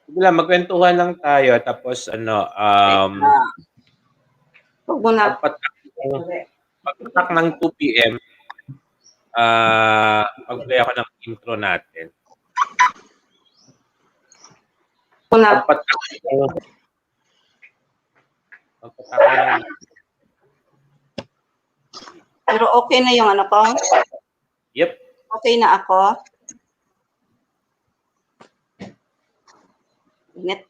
Sige lang, magkwentuhan lang tayo tapos ano, Wait na. Huwag mo na. pagpatak pagpatak ng 2 PM, mag-play ako ng intro natin. Muna. Pagpatak ng Pero okay na yung ano ko? Yep. Okay na ako? Init.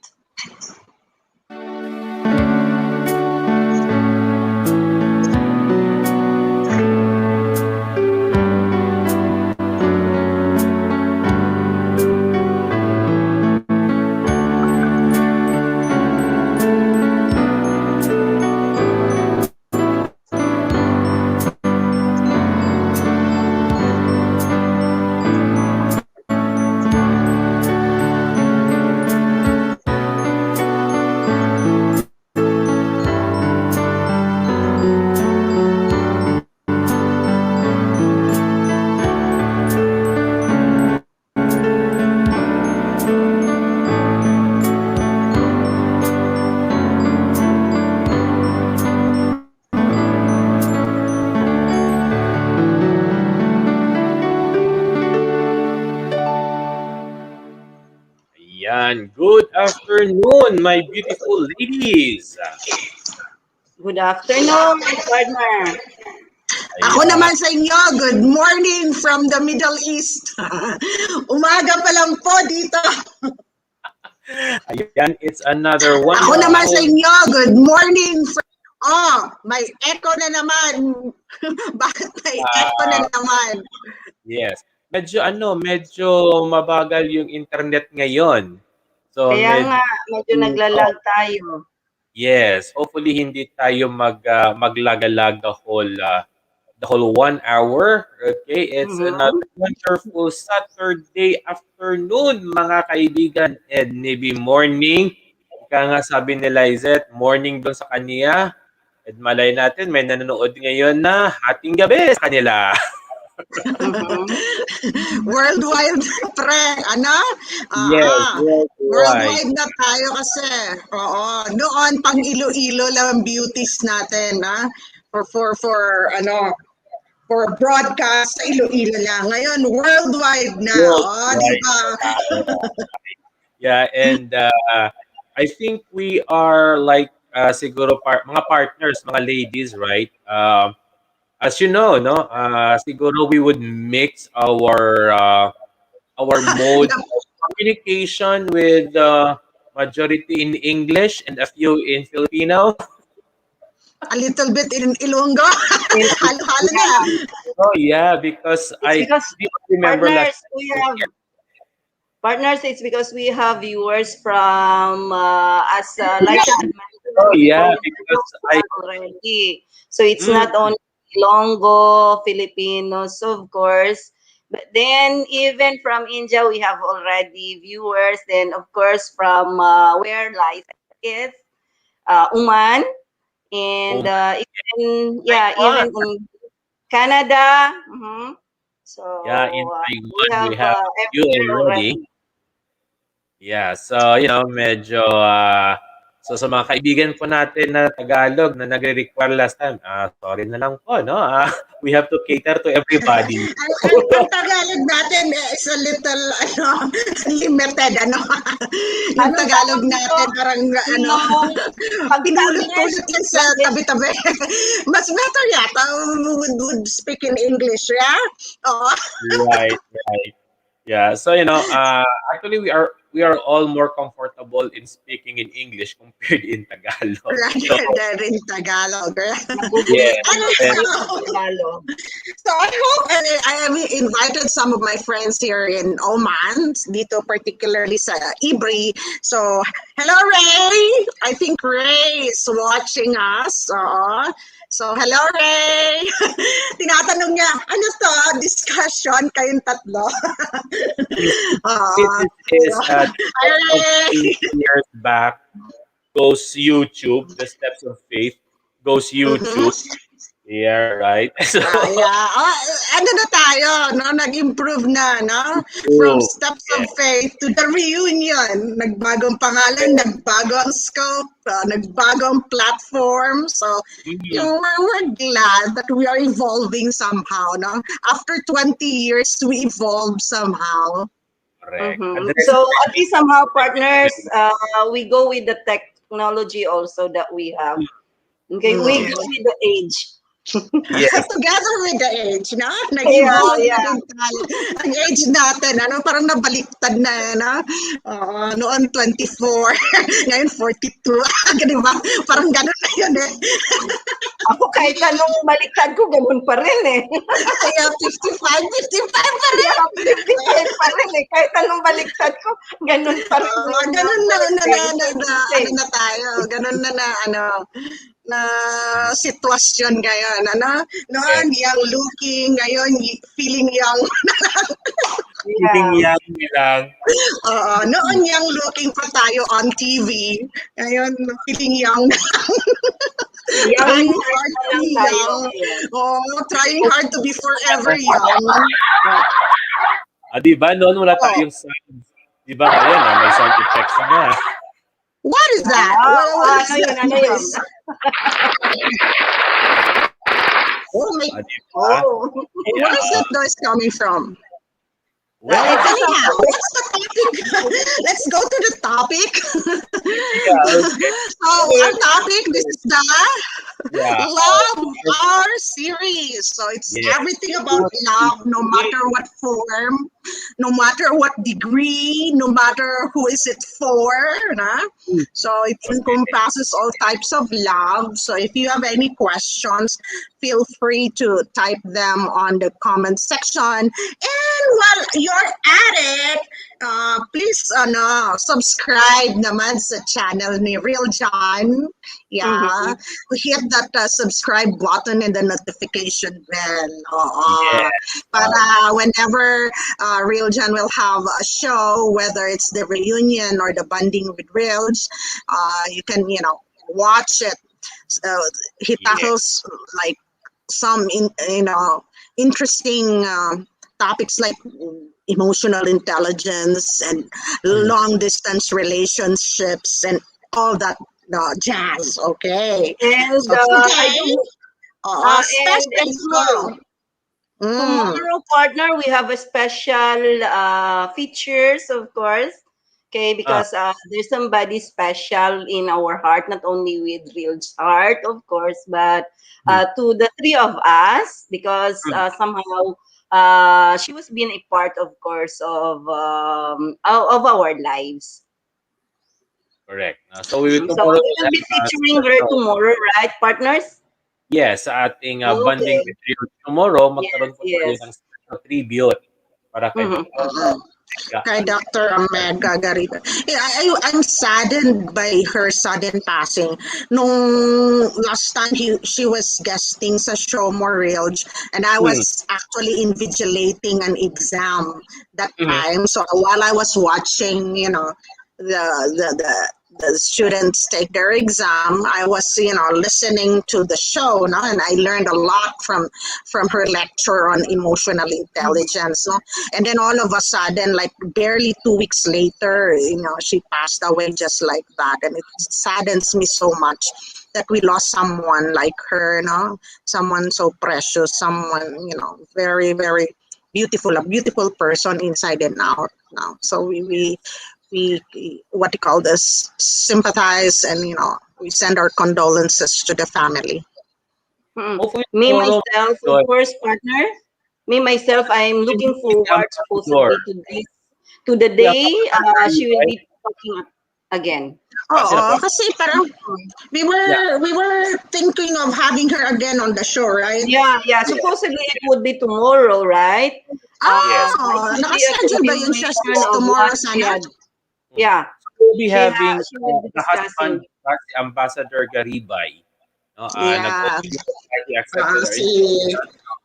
Ayan. Good afternoon, my beautiful ladies. Good afternoon, partner. Ako naman sa inyo, good morning from the Middle East. Umaga pa lang po dito. Ayan, it's another one. Ako naman sa inyo, good morning from... Oh, may echo na naman. Bakit may echo na naman? Yes. Medyo mabagal yung internet ngayon. So Kaya nga, medyo naglalag tayo. Yes, hopefully hindi tayo maglagalag the whole 1 hour. Okay, it's another wonderful Saturday afternoon, mga kaibigan, and maybe morning. Ika nga sabi ni Lizette, morning doon sa kanya. At malay natin, may nanonood ngayon na hating gabi sa kanila. Worldwide, pre, ano? Yes, worldwide na tayo kasi. Oo, noon pang Iloilo lang beauties natin, ha? For broadcast sa Iloilo lang. Ngayon, worldwide na. Di ba? Yeah, and I think we are like siguro mga partners, mga ladies, right? As you know, no, siguro we would mix our mode of communication with majority in English and a few in Filipino. A little bit in Ilonggo. Halo-halo na. Oh yeah, because I remember partners, partners, it's because we have viewers from like oh yeah, because already. So it's not only Ilonggo, Filipinos, of course. But then even from India, we have already viewers. Then of course from where lies is Oman, and even in Canada. So yeah, in Taiwan we have you already. Yeah, so medyo so sa mga kaibigan po natin na Tagalog na nagre-require last time, sorry na lang po, no? We have to cater to everybody. Ang Tagalog natin is a little limited, Yung Tagalog natin parang pinulot-pulot lang sa tabi-tabi. Mas better yata would speak in English, yeah? Oh. Right. Yeah, so actually we are all more comfortable in speaking in English compared in Tagalog. Rather in Tagalog. Yeah. So I hope I have invited some of my friends here in Oman, dito particularly sa Ibri. So hello Ray! I think Ray is watching us. So, hello, Ray! Tinatanong niya, ano to? Discussion kayong tatlo. This is years back goes YouTube, The Steps of Faith, goes YouTube. Yeah, right. So, Yeah. Ano na tayo, no? Nag-improve na, no? From true. Steps Yeah. of Faith to the reunion. Nagbagong pangalan, nagbago ang scope, nagbago ang platform. So, Mhm. we're glad that we are evolving somehow, no? After 20 years, we evolved somehow. Correct. And the So at least somehow, partners, next we go with the technology also that we have. Okay, we go with the age. yes. Together with the age, no? Yeah, Nag-evolve na yeah. din tayo. Ang age natin, ano? Parang nabaliktad na, no? Noon 24, ngayon 42. Di ba? Parang gano'n na yun eh. Ako kahit anong baliktad ko, ganun pa rin eh. Kaya 55 pa rin. Yeah, 55 pa rin eh. Kahit anong baliktad ko, ganun pa rin. Ganun na, ano na tayo. Ganun na, na sitwasyon ngayon, ano? Noon, young looking, ngayon, feeling young. Feeling young lang. Noon, young looking pa tayo on TV. Ngayon, feeling young. Trying hard to be young. Trying hard to be forever young. Di ba? Noon wala tayong sound. Di ba? Ngayon, may sound effects na. What is that? What is that Ano yun? noise? Oh my! Oh. Where is that noise coming from? Well, Anyhow, what's the topic? Let's go to the topic. So, our topic, this is the Love Our series. So, it's everything about love, no matter what form, no matter what degree, no matter who is it for. Nah? So, it encompasses all types of love. So, if you have any questions, feel free to type them on the comment section. And while you're at it, please subscribe naman sa channel ni Real John. Yeah, hit that subscribe button and the notification bell. Para whenever Real John will have a show, whether it's the reunion or the bonding with Reals, you can watch it. He tackles like some interesting topics like emotional intelligence and long distance relationships and all that jazz. Okay. And So today, especially tomorrow, partner, we have a special features, of course. Okay, because there's somebody special in our heart, not only with Real's heart, of course, but to the three of us, because somehow she was being a part, of course, of our lives. Correct. So we will So we will be featuring her tomorrow, right, partners? Yes, sa ating bonding with Rio tomorrow, magkaroon po tayo ng special tribute para kay kay Dr. Amega Garita. I'm saddened by her sudden passing. Nung last time she was guesting sa show More Real, and I was actually invigilating an exam that time. So while I was watching, the students take their exam, I was listening to the show, and I learned a lot from her lecture on emotional intelligence, and then all of a sudden, like barely 2 weeks later, she passed away just like that, and it saddens me so much that we lost someone like her, someone so precious, someone very, very beautiful, a beautiful person inside and out. So we what you call this, sympathize, and we send our condolences to the family. Me myself, of course, partner. Me myself, I'm looking forward supposedly to the day she will be talking again. Kasi parang we were thinking of having her again on the show, right? Yeah. Supposedly it would be tomorrow, right? Nakaschedule ba yun siya tomorrow sana? Yeah. We'll be having the husband, Ambassador Garibay. He accepted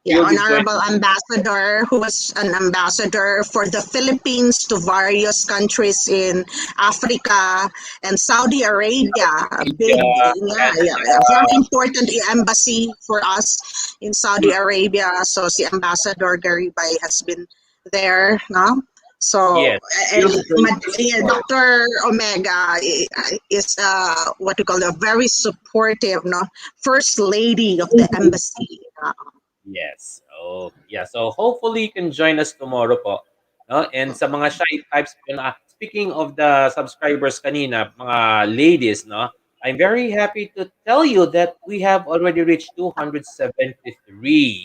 Yeah, You'll be joining. honorable ambassador who was an ambassador for the Philippines to various countries in Africa and Saudi Arabia. A big, And very important embassy for us in Saudi Arabia. So si Ambassador Garibay has been there, no? So, yes, you'll be joining. Dr. Omega is what we call a very supportive, no, first lady of the embassy. Yes. Oh, yeah. So hopefully you can join us tomorrow po. No? And sa mga shy types po na, speaking of the subscribers kanina, mga ladies, no? I'm very happy to tell you that we have already reached 273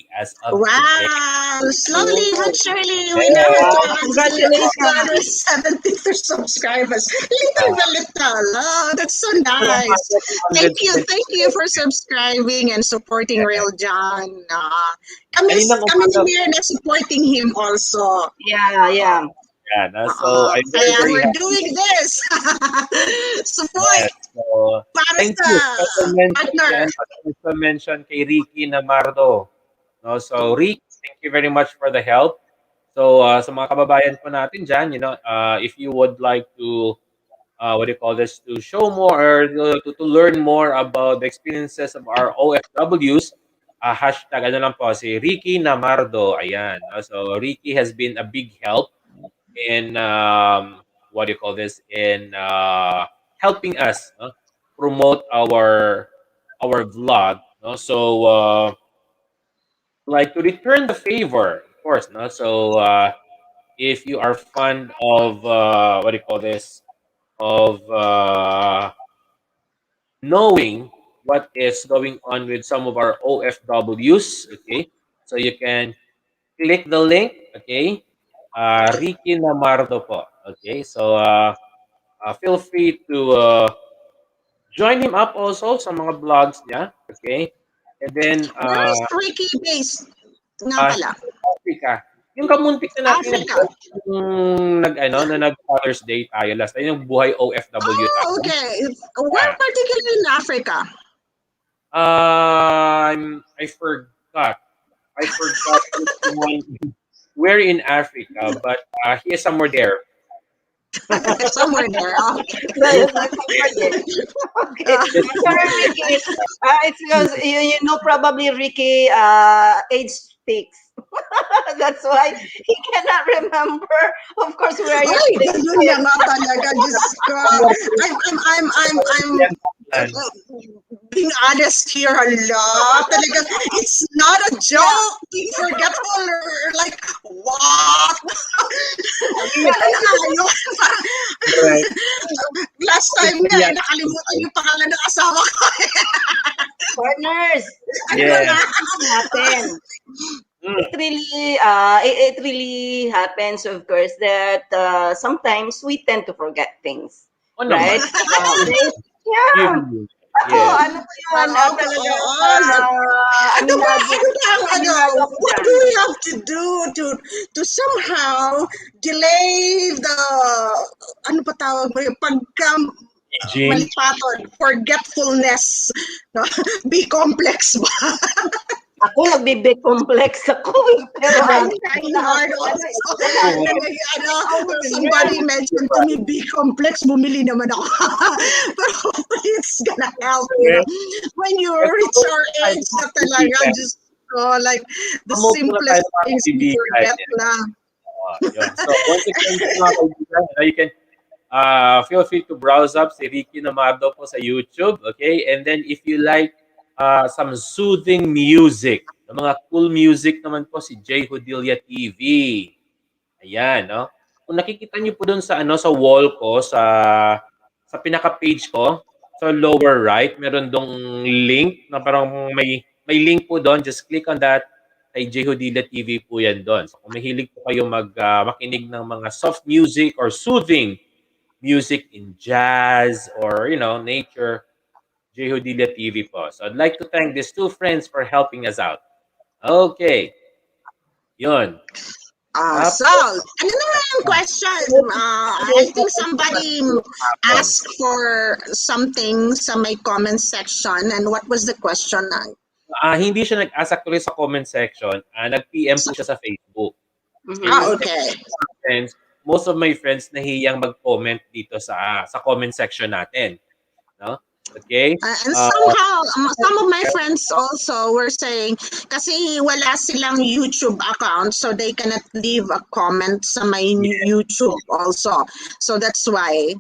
as of today. Wow, slowly but surely we now Yeah. have Congratulations. 273 subscribers. Little by little. Oh, that's so nice. Thank you for subscribing and supporting Real John. Kami Kaninang ni umaga, Mirna supporting him also. Yeah, yeah. yeah, no? So I'm very, Kaya very we're happy. doing this. Support Yes. So, para thank sa you. Special mention, partner. yan. Special mention kay Ricky Namardo. No, so Rick, thank you very much for the help. So sa mga kababayan po natin dyan, if you would like to, what do you call this, to show more or to learn more about the experiences of our OFWs, hashtag ano lang po, si Ricky Namardo. Ayan. So Ricky has been a big help in, what do you call this, in helping us promote our vlog. No? So, like to return the favor, of course. No? So, if you are fond of what do you call this, of knowing what is going on with some of our OFWs, okay, so you can click the link, okay, Ricky Namardo po, okay, so feel free to join him up also sa mga vlogs niya, okay, and then Where is Ricky based? Nga pala. Africa. Yung kamuntik na natin Africa. na nag Father's Day tayo last time, yung buhay OFW tayo. Oh, okay. Where particularly in Africa? I forgot. Where in Africa, but he is somewhere there. Somewhere there. Okay. Sorry, Ricky. It's because you know probably Ricky age speaks. That's why he cannot remember. Of course, where you Ay, ganun na nga talaga. Diyos ko. I'm being honest here. Hala. Talaga, it's not a joke. Being forgetful or like, what? Last time nga, nakalimutan yung pangalan ng asawa ko. partners. Yeah. Happen. It really happens, of course, that sometimes we tend to forget things, right? Yeah. Ako, ano po yun? What do we have to do to somehow delay the, ano pa tawag mo yung malipatod, forgetfulness, no? Be complex ba? Ako, nagbe-big complex ako. Pero I'm trying hard also. Somebody mentioned to me, be complex, bumili naman ako. But hopefully it's gonna help, you know. When you reach our age na talaga, just like the simplest things we forget na. So once again, mga kaibigan, you can feel free to browse up si Ricky Namardo po sa YouTube, okay? And then if you like some soothing music, mga cool music naman po si J. Hodilia TV. Ayan, no? Kung nakikita niyo po doon sa sa wall ko, sa pinaka-page ko, sa lower right, meron dong link na parang may link po doon. Just click on that. Kay J. Hodilia TV po yan doon. So kung mahilig po kayo makinig ng mga soft music or soothing music in jazz or, nature, J. Hodilia TV po. So I'd like to thank these two friends for helping us out. Okay. Yun. So, ano naman yung question? I think somebody asked for something sa my comment section. And what was the question? Hindi siya nag-ask actually sa comment section, nag-PM po siya sa Facebook. Okay, Ah, kasi okay. friends, most of my friends nahihiyang mag-comment dito sa comment section natin, no? Okay? And somehow, some of my friends also were saying, kasi wala silang YouTube account, so they cannot leave a comment sa my YouTube also. So that's why.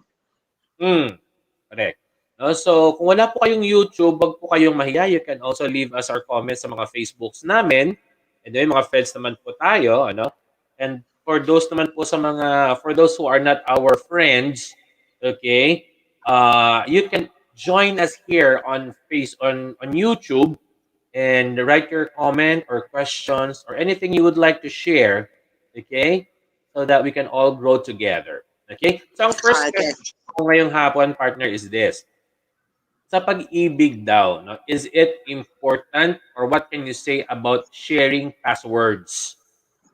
Correct. No, so kung wala po kayong YouTube, wag po kayong mahiya. You can also leave us our comments sa mga Facebooks namin. And then mga friends naman po tayo, ano? And for those naman po for those who are not our friends, okay? You can join us here on YouTube and write your comment or questions or anything you would like to share, okay? So that we can all grow together. Okay? So ang first Okay. question ko ngayong hapon, partner, is this. Sa pag-ibig daw, no, is it important or what can you say about sharing passwords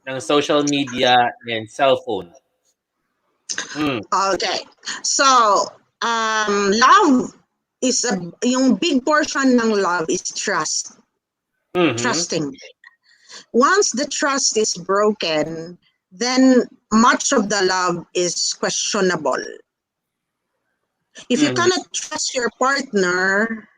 ng social media and cellphone? Okay. So, love is yung big portion ng love is trust. Trusting. Once the trust is broken, then much of the love is questionable. If you cannot trust your partner,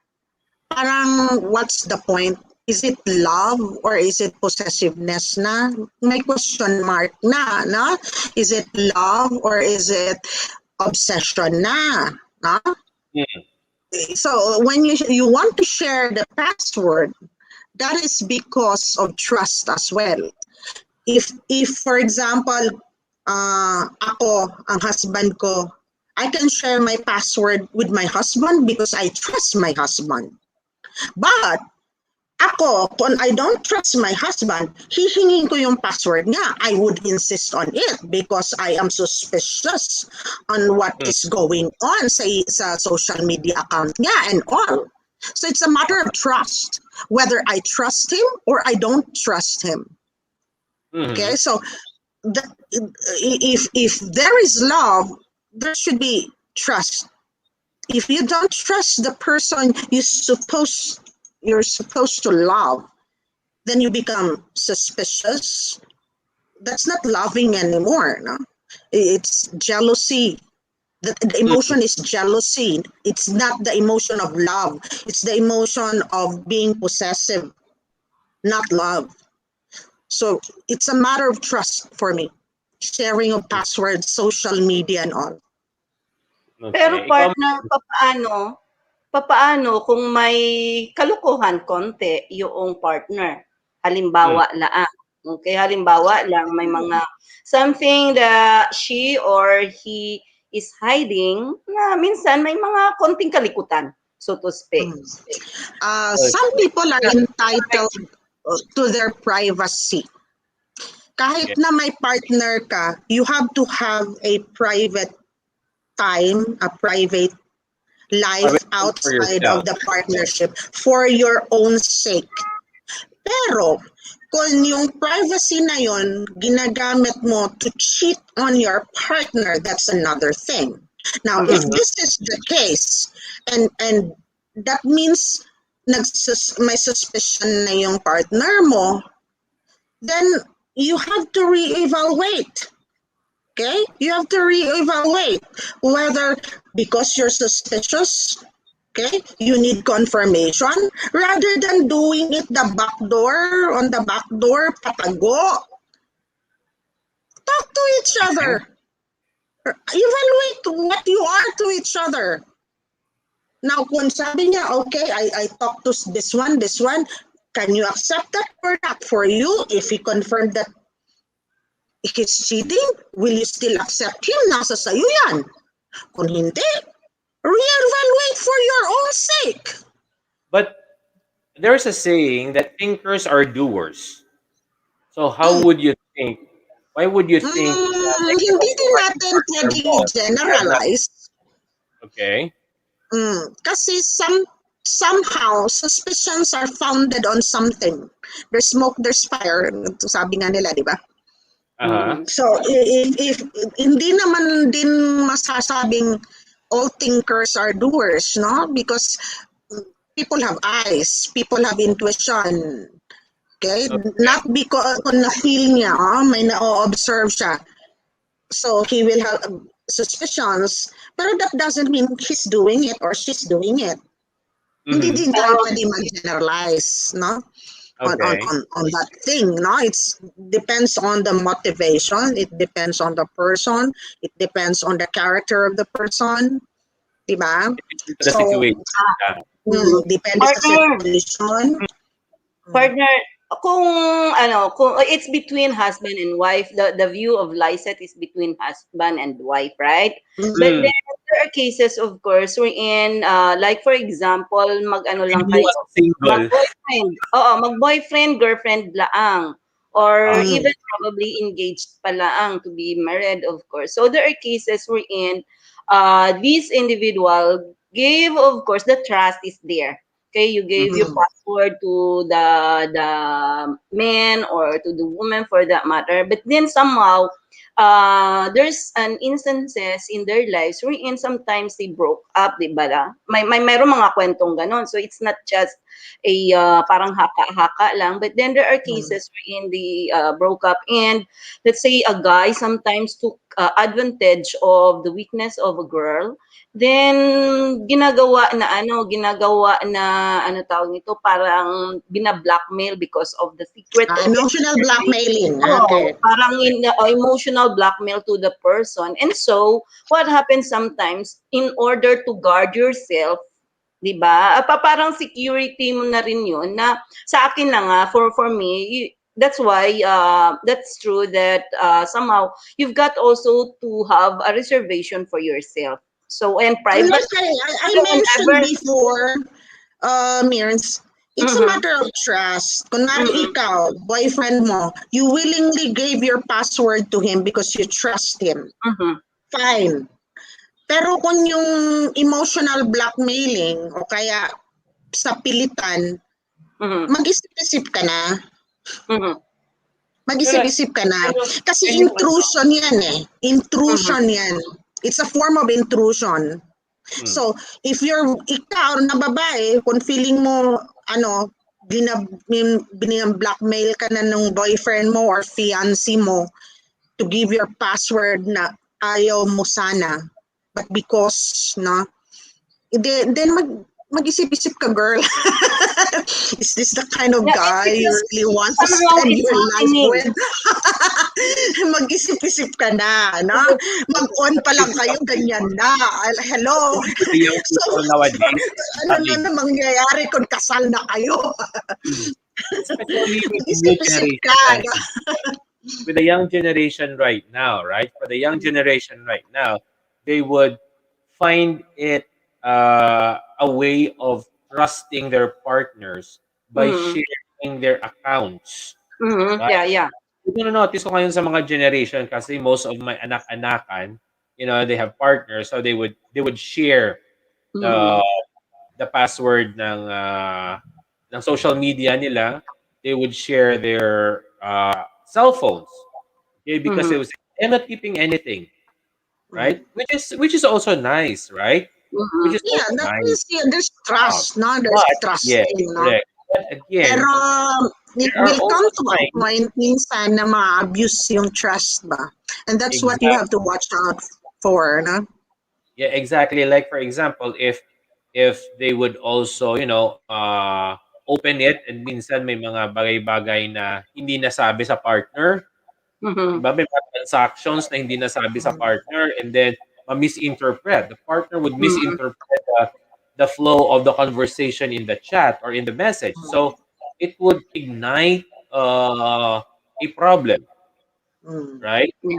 parang what's the point? Is it love or is it possessiveness na? May question mark na, no? Is it love or is it obsession na? No? So when you want to share the password, that is because of trust as well. If for example, ako, ang husband ko, I can share my password with my husband because I trust my husband. But ako, kung I don't trust my husband, hihingin ko yung password niya. I would insist on it because I am suspicious on what is going on sa social media account niya and all. So it's a matter of trust, whether I trust him or I don't trust him. Okay, so if there is love, there should be trust. If you don't trust the person you're supposed to love, then you become suspicious. That's not loving anymore. No? It's jealousy. The emotion is jealousy. It's not the emotion of love. It's the emotion of being possessive, not love. So it's a matter of trust for me. Sharing of passwords, social media and all. Okay. Pero partner, papaano kung may kalukuhan konti yung partner? Halimbawa lang. Okay, halimbawa lang may mga something that she or he is hiding na minsan may mga konting kalikutan, so to speak. Some people are entitled to their privacy. Kahit na may partner ka, you have to have a private time, a private life outside of the partnership for your own sake. Pero kung yung privacy na yon ginagamit mo to cheat on your partner, that's another thing. Now, if this is the case, and that means may suspicion na yung partner mo, then you have to reevaluate. Okay? You have to reevaluate whether because you're suspicious, okay, you need confirmation rather than doing it on the back door, patago. Talk to each other. Evaluate what you are to each other. Now, kung sabi niya, okay, I talk to this one, can you accept that or not? For you, if he confirmed that he's cheating, will you still accept him? Nasa sayo yan. Kung hindi, reevaluate for your own sake. But there's a saying that thinkers are doers. So how would you think? Why would you think? Hindi din natin pwedeng generalize. Okay. Kasi somehow, suspicions are founded on something. There's smoke, there's fire. Sabi nga nila, di ba? So, if hindi naman din masasabing all thinkers are doers, no? Because people have eyes, people have intuition. Okay? Not because kung na-feel niya, may na-observe siya. So he will have suspicions, pero that doesn't mean he's doing it or she's doing it. Hindi din tayo pwede mag-generalize, no? Okay. On that thing, no? It's depends on the motivation, it depends on the person, it depends on the character of the person, diba? The situation. Depende sa situation. Partner, kung it's between husband and wife, the view of Lyset is between husband and wife, right? But then there are cases, of course, wherein, like for example, mag-ano lang kayo, Single. mag-boyfriend, girlfriend laang. Or even probably engaged pa laang to be married, of course. So there are cases wherein this individual gave, of course, the trust is there. Okay, you gave your password to the man or to the woman for that matter. But then somehow, there's an instances in their lives wherein sometimes they broke up, di ba la? Mayroong mga kwentong ganon. So it's not just a parang haka-haka lang. But then there are cases wherein they broke up. And let's say a guy sometimes took advantage of the weakness of a girl. Then ginagawa na ano tawag nito, parang bina-blackmail because of the secret. Emotional blackmailing. Okay. Parang emotional blackmail to the person. And so what happens sometimes, in order to guard yourself, di ba? Parang security mo na rin yun, na sa akin lang for me, that's why that's true that somehow you've got also to have a reservation for yourself. So, and private. Like I mentioned before, Mirns, it's a matter of trust. Kunwari ikaw, boyfriend mo, you willingly gave your password to him because you trust him. Fine. Pero kung yung emotional blackmailing o kaya sa pilitan, mag-isip-isip ka na. Mag-isip-isip ka na. Kasi intrusion yan eh. Intrusion yan. It's a form of intrusion. So, if ikaw na babae, kung feeling mo, blackmail ka na ng boyfriend mo or fiancé mo to give your password na ayaw mo sana, but because, then mag-isip-isip ka, girl. Is this the kind of guy you really want to spend your life with? Mag-isip-isip ka na, no? Mag-on pa lang kayo, ganyan na. Hello? So, ano na mangyayari kung kasal na kayo? Especially with the young generation right now, right? For the young generation right now, they would find it a way of trusting their partners by sharing their accounts. Right? Yeah. Notice ko ngayon sa mga generation kasi most of my anak-anakan, they have partners, so they would share the password ng social media nila. They would share their cell phones, okay, because they would say, "I'm not keeping anything," right? Which is also nice, right? Which is nice. There's trust, no? There's trust. Yeah, correct. But again, pero it will come to a point minsan na ma-abuse yung trust ba? And that's what you have to watch out for, no? Yeah, exactly. Like for example, if they would also, open it and minsan may mga bagay-bagay na hindi nasabi sa partner. Diba? May mga transactions na hindi nasabi sa partner and then misinterpret. The partner would misinterpret the flow of the conversation in the chat or in the message. So it would ignite a problem, right? It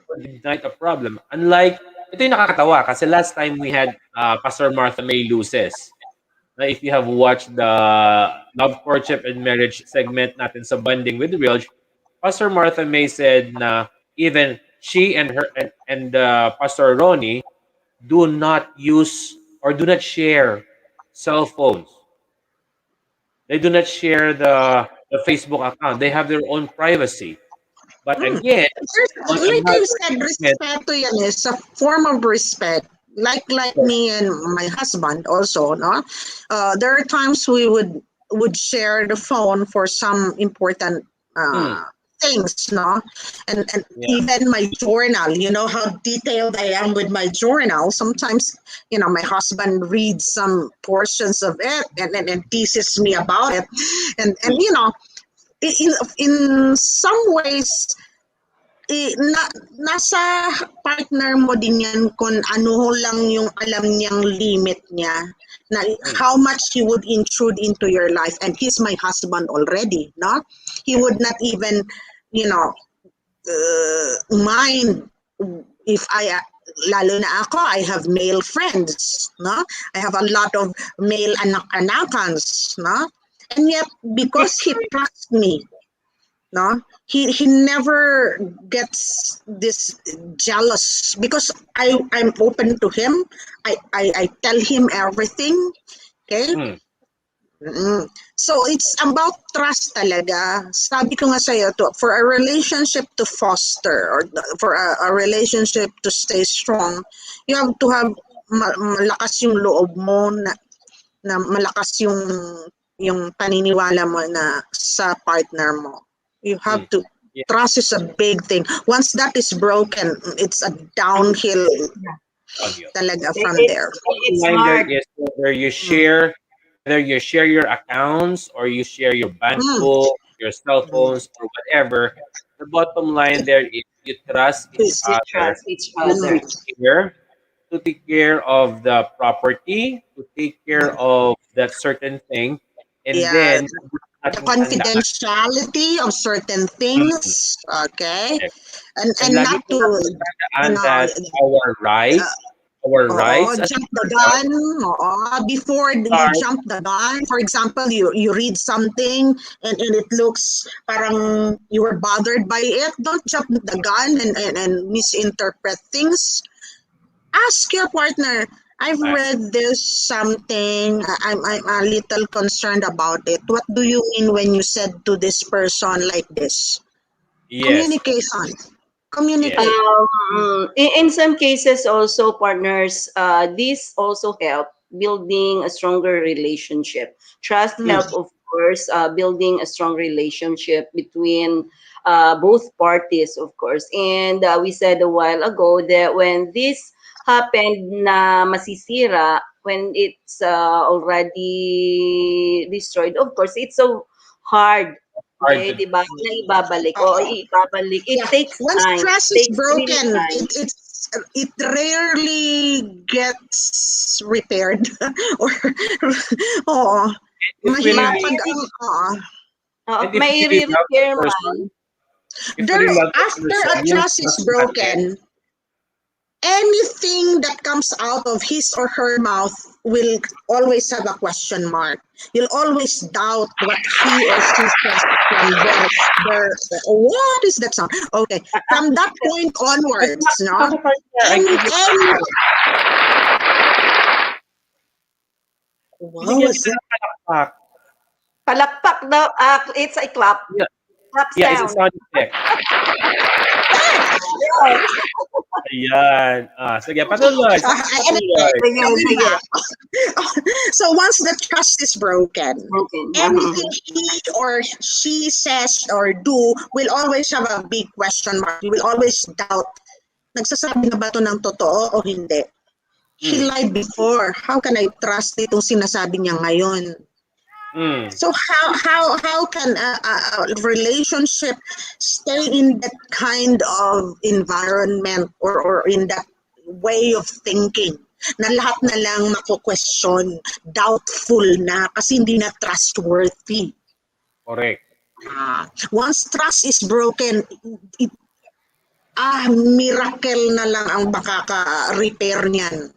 would ignite a problem. Unlike, ito yung nakakatawa kasi last time we had Pastor Martha May Luces. If you have watched the Love, Courtship, and Marriage segment natin sa Bonding with Real, Pastor Martha May said na even she and her and Pastor Ronnie do not use or do not share cell phones. They do not share the Facebook account. They have their own privacy. But again, like you said, respeto yan is a form of respect. like me and my husband also, no. There are times we would share the phone for some important Mm. things, no, and Yeah. even my journal. You know how detailed I am with my journal. Sometimes, my husband reads some portions of it and teases me about it, and in some ways nasa partner mo din yan kung ano lang yung alam niyang limit niya na Mm. how much he would intrude into your life, and he's my husband already, no, he would not even you know mind if lalo na ako, I have male friends, no, I have a lot of male anak-anakans, no, and yet because he trusts me, no, he never gets this jealous because I'm open to him. I tell him everything, okay. Mm. So it's about trust talaga. Sabi ko nga sa'yo, for a relationship to foster or for a relationship to stay strong, you have to have malakas yung loob mo na malakas yung paniniwala mo na sa partner mo. You have to Yeah. trust is a big thing. Once that is broken, it's a downhill On you. talaga from there. It's Line there hard. is whether you share your accounts or you share your bank book, your cell phones, or whatever. The bottom line there is you trust each Please. You other trust each to other. take care of the property, to take care of that certain thing, and Yeah, then the laging tandaan, confidentiality of certain things, okay, and and lagi not po to natin tandaan you know that our rights as jump the adults gun. Before you are jump the gun, for example, you read something and it looks parang you were bothered by it. Don't jump the gun and misinterpret things. Ask your partner. I've read this something. I'm a little concerned about it. What do you mean when you said to this person like this? yes, Communication. Communicate. In some cases also partners, this also help building a stronger relationship. Trust help of course building a strong relationship between both parties of course. And we said a while ago that when this happened na masisira, when it's already destroyed, of course it's so hard. hard Okay, to di ba? Na ibabalik. O, ibabalik. It Yeah. takes Once time. trust It is takes really broken, time. it rarely gets repaired or oh, if we mahirap really pag and if May you really love the i-repair man. person, if you there really love the after person, a you trust is trust natin. broken, anything that comes out of his or her mouth will always have a question mark. You'll always doubt what he or she says from their what is that sound? Okay, from that point onwards, no? Ako partner, I give you And wow, bigyan was kita ng palakpak. Palakpak daw. It's a clap. Yeah, Clap yeah, it's a sound. sound effect. Ayan. Sige, patuloy. anyway, Patuloy. Sige, coming sige. back. So once the trust is broken, Okay. anything he or she says or do will always have a big question mark. You will always doubt. Nagsasabi na ba to ng totoo o hindi? He lied before. How can I trust itong sinasabi niya ngayon? So how can a relationship stay in that kind of environment or in that way of thinking na lahat na lang mako-question, doubtful na kasi hindi na trustworthy. Correct. Once trust is broken, miracle na lang ang makaka-repair niyan.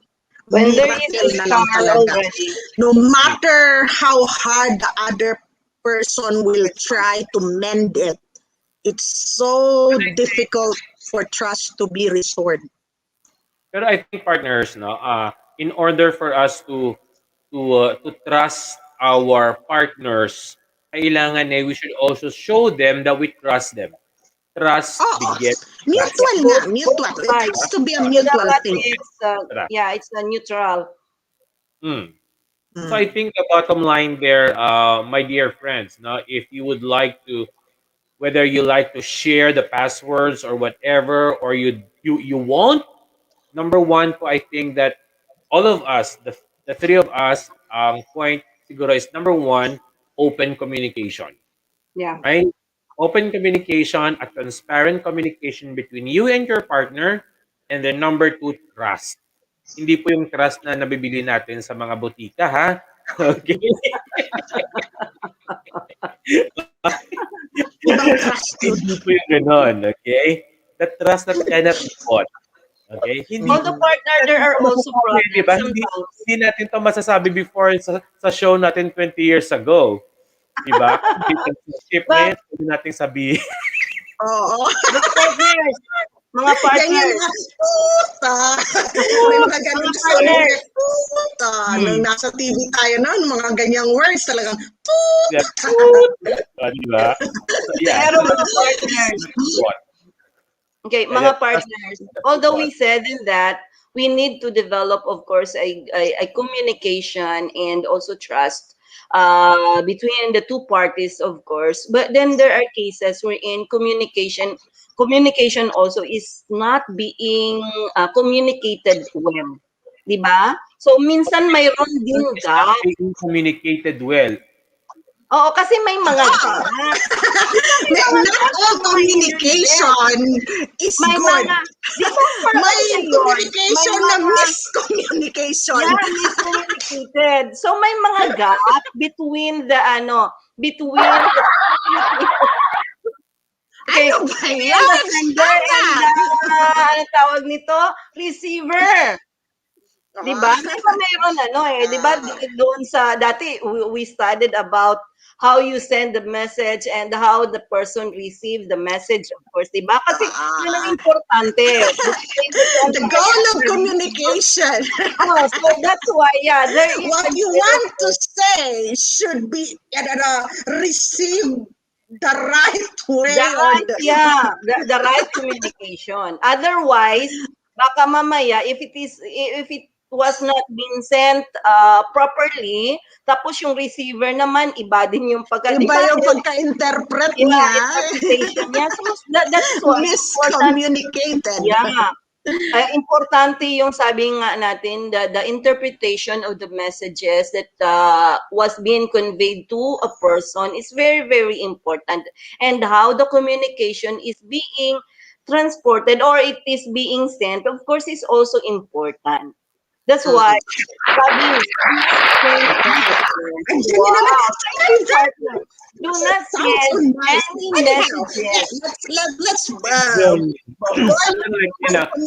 When there is Miracle a na lang scar talaga. already. No matter how hard the other person will try to mend it, it's so difficult for trust to be restored. Pero I think partners, no, in order for us to trust our partners, kailangan we should also show them that we trust them. Trust Oo. begets Mutual nga, mutual. It has to be a mutual Dapat thing. it's a neutral. So I think the bottom line there, my dear friends, now if you would like to, whether you like to share the passwords or whatever, or you won't. Number one po, I think that all of us, the three of us, point siguro is number one, open communication. Yeah. Right? Open communication, a transparent communication between you and your partner, and then number two, trust. Hindi po yung trust na nabibili natin sa mga butika, ha? Okay? Ibang trust yun. Hindi po yung ganon, okay? That trust that cannot be bought. Okay? Hindi, All the partner, there are also problems diba? Hindi natin to masasabi before sa show natin 20 years ago. Diba? Relationship ngayon, pwede natin sabihin. Oo. Mga partners. Ganyan nga, puta. May mga ganyan partners. puta. Nung nasa TV tayo noon, mga ganyang words talagang, Yeah. Diba? So, yeah. Pero mga partners. Okay, mga partners. Although we said in that, we need to develop, of course, a communication and also trust between the two parties, of course. But then there are cases wherein communication also is not being communicated well. Diba? So, minsan mayroon din gap. Being communicated well. Oo, kasi may mga gap. not all communication is May good. mga, di ba, May communication na miscommunication. Yeah, miscommunicated. So may mga gap between the okay, Ano ba between yan? the sender and ano tawag nito? Receiver. Diba? Mayroon diba? Doon sa, dati, we studied about how you send the message and how the person received the message, of course, diba? Kasi yun ang importante. The goal of communication. So that's why, What you want to say should be received the right way. The right communication. Otherwise, baka mamaya, if it was not being sent properly, tapos yung receiver naman, iba din yung Iba yung pagka-interpret niya. Interpretation niya. So, that's why miscommunicated. Yeah. Importante yung sabi nga natin, the interpretation of the messages that was being conveyed to a person is very, very important. And how the communication is being transported or it is being sent, of course, is also important. That's why, do not send any messages. Let's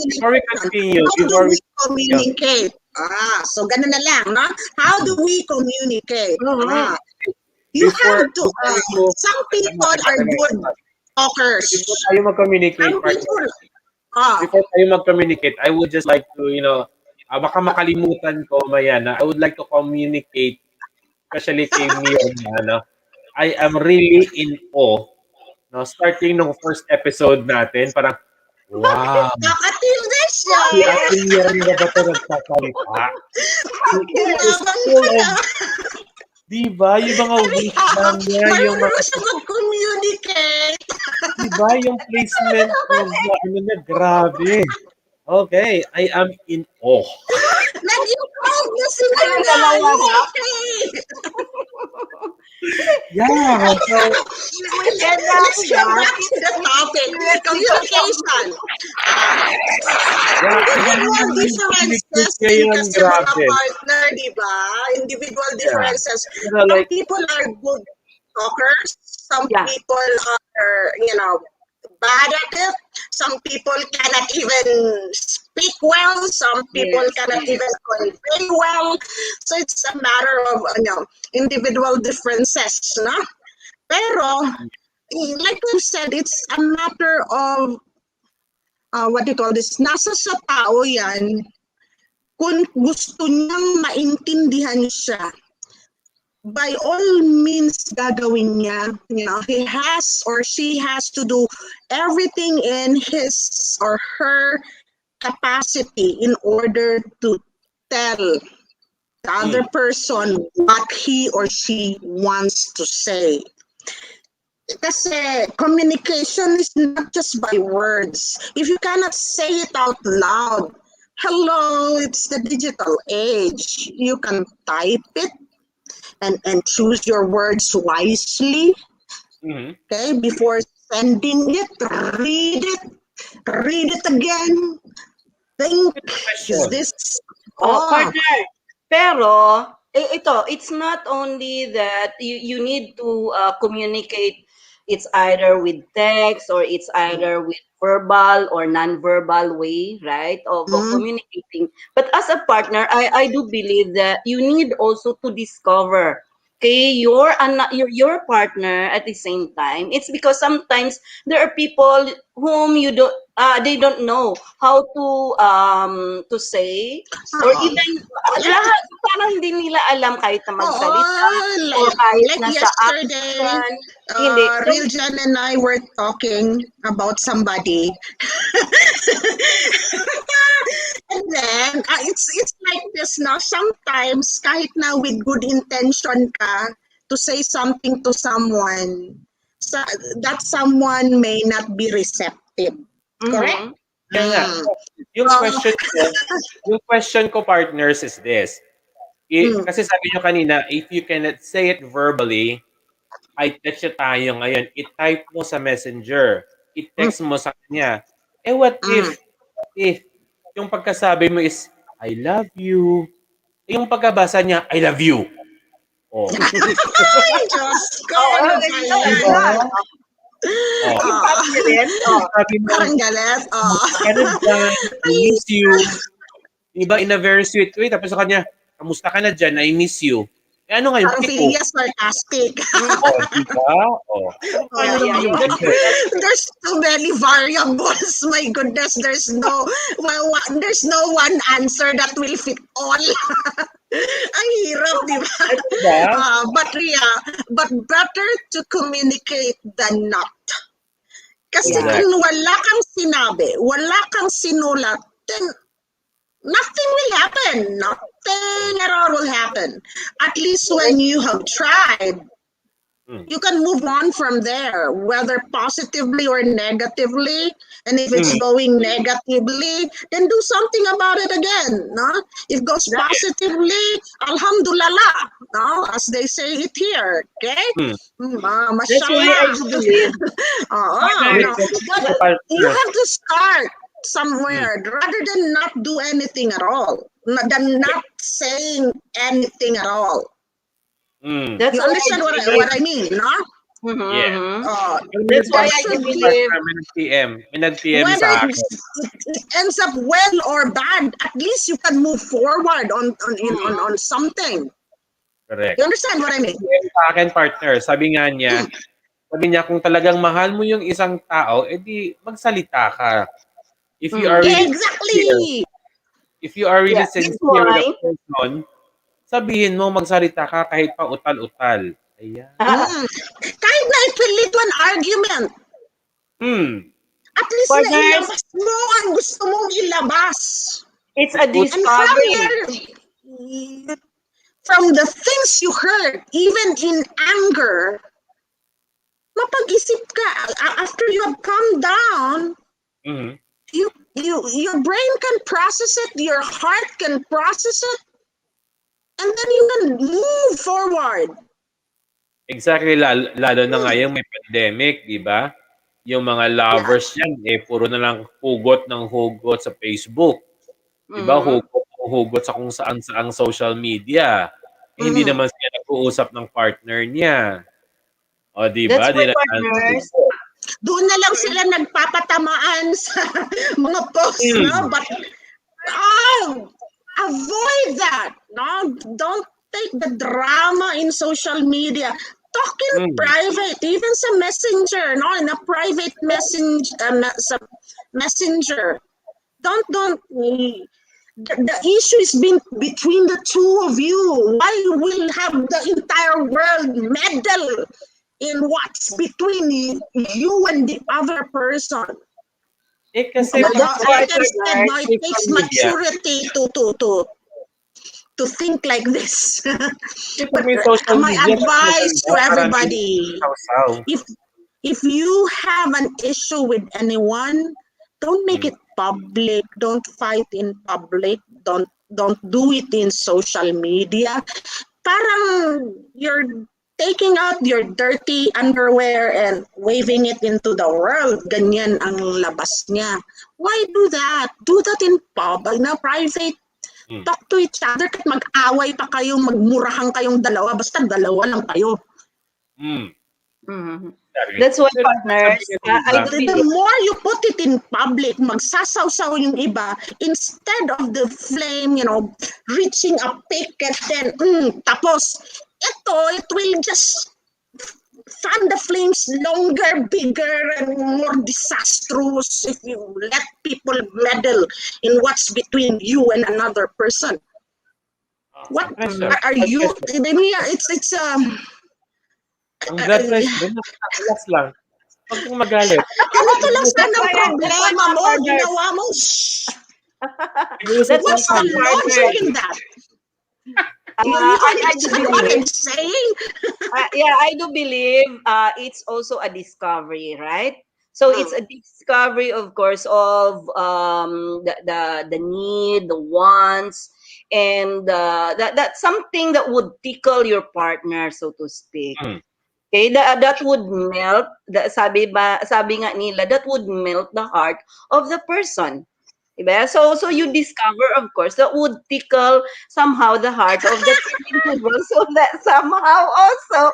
before we continue, communicate. So ganun na lang, no? How do we communicate? You have to, some people are good talkers. Before tayo mag-communicate, before tayo mag-communicate, I would just like to, baka makalimutan ko maya na I would like to communicate, especially kay Mio, I am really in awe. No, starting nung first episode natin, parang, wow. Nakatindi siya. Si Ate Mio na ba ito nagsasalita? Diba? Yung mga wisdom niya, yung mga... mag-communicate. Diba? Yung placement niya, grabe. Okay, I am in awe. Nag-improve na sila na. Yeah. So, let's get back to the topic. Communication. Individual differences din kasi mga partner, di ba? Individual differences. Some people are good talkers. Some people are, bad at it. Some people cannot even speak well. Some people cannot even convey well. So it's a matter of individual differences, no? Pero like we said, it's a matter of what do you call this? Nasa sa tao yan kung gusto niyang maintindihan siya. by all means gagawin niya. You know, he has or she has to do everything in his or her capacity in order to tell the other person what he or she wants to say. Kasi communication is not just by words. If you cannot say it out loud, hello, it's the digital age. You can type it and choose your words wisely, okay, before sending it, read it again, think, is this, partner. Pero, it's not only that you need to communicate. It's either with text or it's either with verbal or non-verbal way, right, of communicating. But as a partner, I do believe that you need also to discover, okay, your partner at the same time. It's because sometimes there are people whom you don't they don't know how to say, or even lahat parang hindi nila alam kahit na magsalita or kahit like nasa yesterday, action. Hindi. So, Riljan and I were talking about somebody. And then, it's like this now. Sometimes, kahit na with good intention ka to say something to someone, that someone may not be receptive. Correct? Kaya nga, yung question ko, partners, is this. Kasi sabi nyo kanina, if you cannot say it verbally, ay text tayo ngayon, i-type mo sa messenger, i-text mo sa kanya. What if yung pagkasabi mo is, I love you, yung pagkabasa niya, I love you. Oh. Ay, Diyos ko! Ano ba yan? Sabi mo, parang galit. Ano dyan? I miss you. Diba, in a very sweet way. Tapos sa kanya, kamusta ka na dyan? I miss you. Ano ngayon? Parang feeling niya sarcastic. Diba? There's too many variables. My goodness, there's no one answer that will fit all. Ang hirap, di ba? But better to communicate than not. Kasi kung wala kang sinabi, wala kang sinulat, then nothing will happen. Nothing at all will happen. At least when you have tried, you can move on from there, whether positively or negatively. And if it's going negatively, then do something about it again. No? If it goes positively, alhamdulillah, no? As they say it here. Okay? Mashallah. But you have to start somewhere rather than not do anything at all, than not saying anything at all. That's you understand what I mean, no? That's why I believe whether it ends up well or bad, at least you can move forward on something. Correct. You understand what I mean? Sa akin, partner, sabi niya, kung talagang mahal mo yung isang tao, edi magsalita ka. If you are really exactly. If you are really sincere with a person, sabihin mo, magsalita ka kahit pa utal-utal. Ayan. Kahit na it will lead to an argument. At least na ilabas mo ang gusto mong ilabas. It's a discovery. From the things you heard, even in anger, mapag-isip ka. After you have calmed down, your brain can process it, your heart can process it, and then you can move forward. Exactly, lalo na ngayon may pandemic, di ba? Yung mga lovers yan, puro na lang hugot sa Facebook. Di ba? Hugot sa kung saan-saang social media. Hindi naman sila nag-uusap ng partner niya. O, di ba? Doon na lang sila nagpapatamaan sa mga posts, no? But, avoid that, no? Don't take the drama in social media. Talk in private, even sa messenger, no? In a private messenger. Don't. the issue is between the two of you. Why will have the entire world meddle in what's between you and the other person? Kasi That's Like why, I said, partner. no, it takes maturity to think like this. Kasi pag But may social my media, mas advice maganda to para hindi everybody, sasaw. if you have an issue with anyone, don't make it public. Don't fight in public. Don't do it in social media. Parang you're taking out your dirty underwear and waving it into the world. Ganyan ang labas niya. Why do that? Do that in public, na private. Talk to each other. Kahit mag-away pa kayo, magmurahan kayong dalawa, basta dalawa lang kayo. That's why, partners, I do The believe more you put it in public, magsasawsaw yung iba, instead of the flame, reaching a peak and then, tapos, it will just fan the flames longer, bigger, and more disastrous if you let people meddle in what's between you and another person. What are you? It's Ang blood pressure, relax lang. Huwag kang magalit. ganito lang sana ang That's why problema mo, partners. ginawa mo, shh. That's What's the why, logic in that? You I do understand what believe, I'm saying? I do believe it's also a discovery, right? So it's a discovery, of course, of the need, the wants, and that's something that would tickle your partner, so to speak. Okay, that would melt. Sabi nga nila, that would melt the heart of the person. Diba? So you discover, of course, that would tickle somehow the heart of the individual, so that somehow also,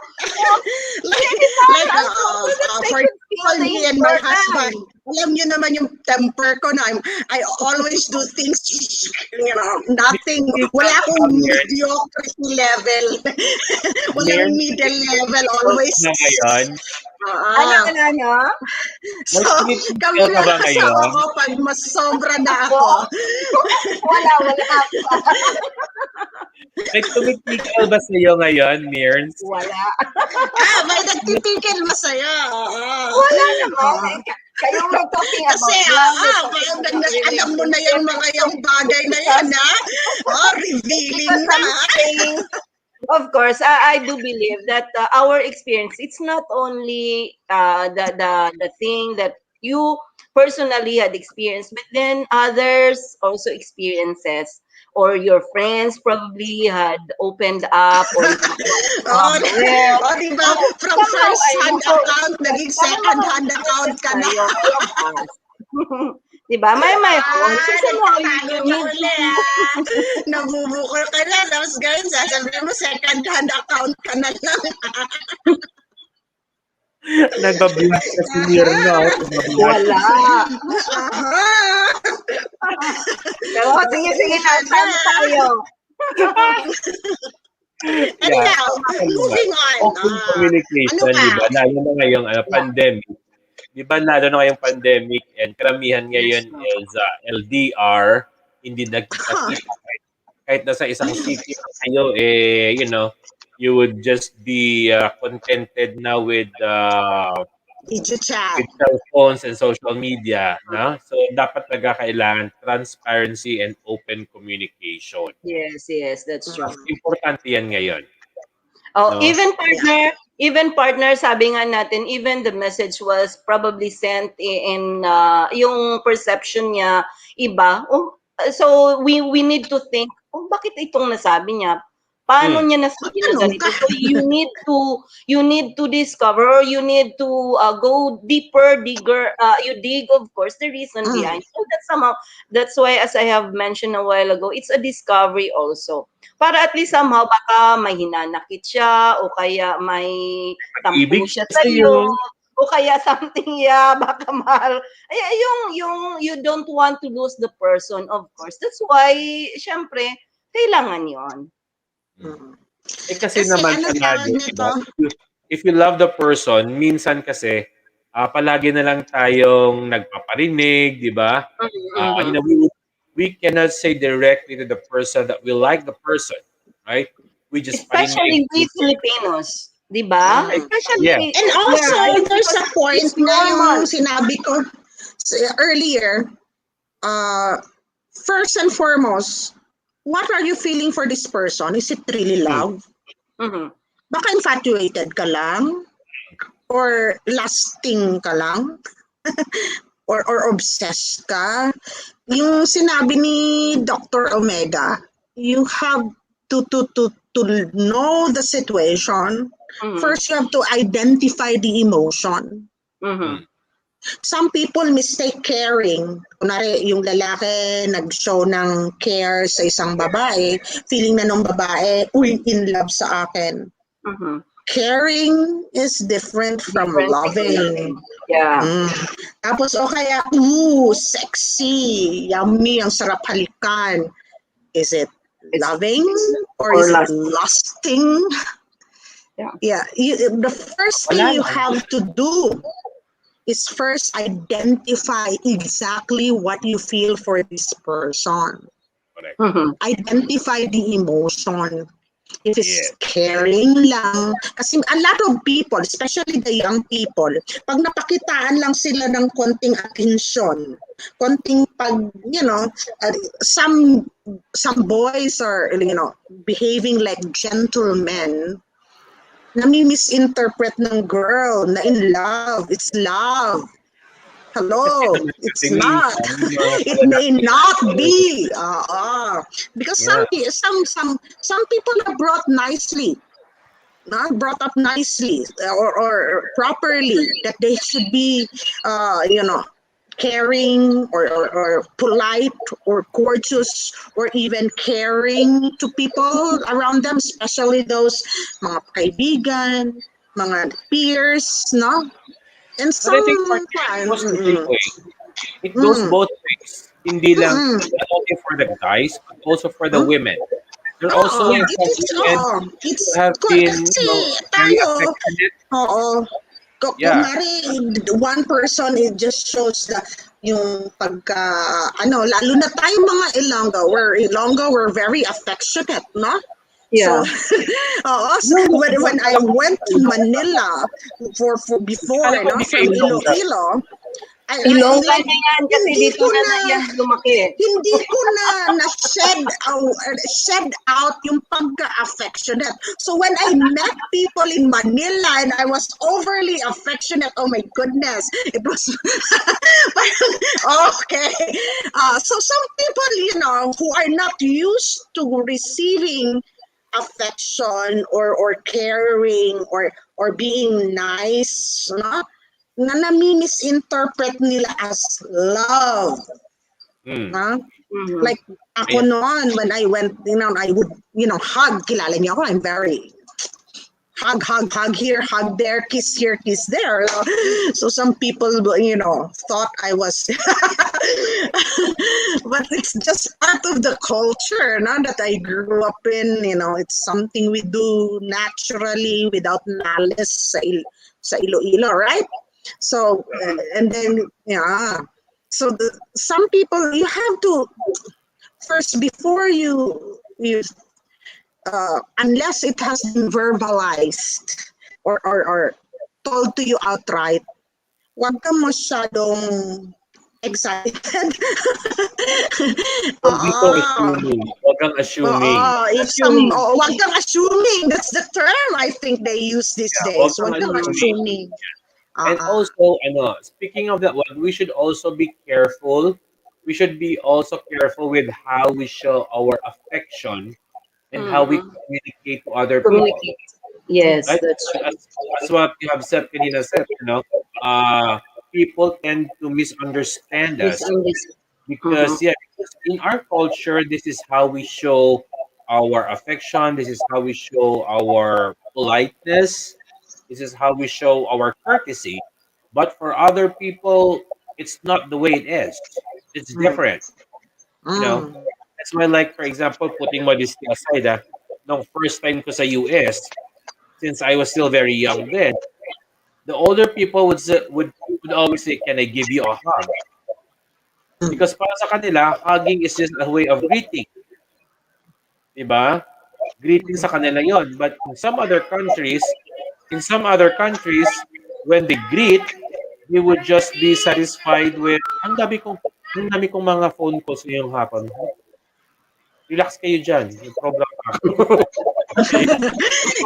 for me and my husband, alam niyo naman yung temper ko na I always do things, nothing, wala akong mediocrity level. Walang middle level, always. Na ngayon, ano? So, kami lang kasama ko pag mas sobra na ako. Wala. like, tumitigil ba sa'yo ngayon, Mirns? Wala. May nagtitigil ba sa'yo? Wala naman. Kayo we're talking about kasi, alam mo na yung mga yung bagay na yan, ha? Revealing na. Of course, I do believe that our experience, it's not only the thing that you personally had experienced, but then others also experiences, or your friends probably had opened up, or diba? From first-hand account, naging second-hand account ka na. Diba? May nabubukol ka na. Tapos guys, sasabihin mo, second-hand account ka na lang. Nagbablast ka si Mirna. Wala. Pero sige na, sama tayo. Anyhow, moving on. Open communication, diba? Lalo na ngayong pandemic. Diba, lalo na ngayong pandemic, and karamihan ngayon is LDR, hindi nagkikita. Kahit nasa isang city kayo, you would just be contented now with cell phones and social media. No? So, dapat kailangan transparency and open communication. Yes, that's true. Importante yan ngayon. Oh, no? Even partner, sabi nga natin, even the message was probably sent in yung perception niya iba. So we need to think, bakit itong nasabi niya? Paano niya nasabi na ganito? So you need to discover, or you need to go deeper, you dig, of course, the reason behind. So that's why, as I have mentioned a while ago, it's a discovery also. Para at least somehow baka may hinanakit siya, o kaya may tampo siya sa'yo, o kaya something, baka mahal. Yung you don't want to lose the person, of course. That's why, syempre, kailangan yon. Kasi naman palagi, diba? If you love the person, minsan kasi, palagi na lang tayong nagpaparinig, di ba? We we cannot say directly to the person that we like the person, right? We just find names. Especially we Filipinos, di ba? Mm. Yeah. Especially, And yeah, also, it's there's because a point it's na yung normal. sinabi ko earlier, first and foremost, what are you feeling for this person? Is it really love? Mhm. Baka infatuated ka lang? Or lasting ka lang? Or obsessed ka? Yung sinabi ni Dr. Omega, you have to know the situation. Mhm. First, you have to identify the emotion. Mhm. Some people mistake caring. Kunwari, yung lalaki nag-show ng care sa isang babae, feeling na nung babae, uy, in love sa akin. Mhm. Caring is different from Different loving. Yeah. Tapos, o kaya, sexy, yummy, ang sarap halikan. Is it It's- loving or or is it lusting. lusting? Yeah. The first thing Wala you lang. have to do is first identify exactly what you feel for this person. Correct. Mhm. Identify the emotion. If it's Yes. caring lang, kasi a lot of people, especially the young people, pag napakitaan lang sila ng konting attention, konting some boys are, behaving like gentlemen, nami-misinterpret ng girl na in love. It's love. Hello, it's Kasi not. minsan, It may not be. Because yeah. some people are brought nicely, not brought up nicely or properly, that they should be, caring or polite or courteous or even caring to people around them, especially those mga kaibigan, mga peers, no? And But I think partner, it sometimes, goes the same way. It goes both ways. Hindi lang, not only for the guys, but also for the women. There are also Oo, some women it's who have been, kasi very tayo, affectionate. oo, Yeah. kunwari, one person, it just shows the yung pagka, lalo na tayo mga Ilonggo, we're very affectionate, no? Yeah. So, when I went to Manila for before, Akala ko no, di from kayo Ilongga. Iloilo, Ilongga like, na yan kasi hindi dito ko na na, yan lumaki. hindi ko na-shed out yung pagka-affectionate. So when I met people in Manila and I was overly affectionate, oh my goodness, it was okay. So some people, who are not used to receiving affection or caring or being nice, no? Na nami-misinterpret nila as love. Mm. Huh? Mhm. Like ako noon, when I went, I would, hug. Kilala niyo ako, I'm very hug here, hug there, kiss here, kiss there. So some people, thought I was, but it's just part of the culture, that I grew up in. It's something we do naturally without malice sa Iloilo, right? So, and then, so some people, you have to, first, before you unless it has been verbalized or told to you outright, wag ka masyadong excited. Huwag dito assuming. Huwag kang assuming. Wag kang assuming. That's the term I think they use these days. Huwag Wag kang kang assuming. assuming. And also, speaking of that one, we should also be careful. We should be also careful with how we show our affection and how we communicate to other people. Communicate. Yes, Right? that's true. As what you have said, kanina said, people tend to misunderstand us because, because in our culture, this is how we show our affection. This is how we show our politeness. This is how we show our courtesy. But for other people, it's not the way it is. It's different. That's why, like, for example, putting modesty aside, no first time ko sa US, since I was still very young then, the older people would always say, "Can I give you a hug?" Because para sa kanila, hugging is just a way of greeting. Diba? Greeting sa kanila yon. But in some other countries, when they greet, they would just be satisfied with, ang dami kong mga phone calls ngayong hapon. Relax kayo dyan. Yung program ako.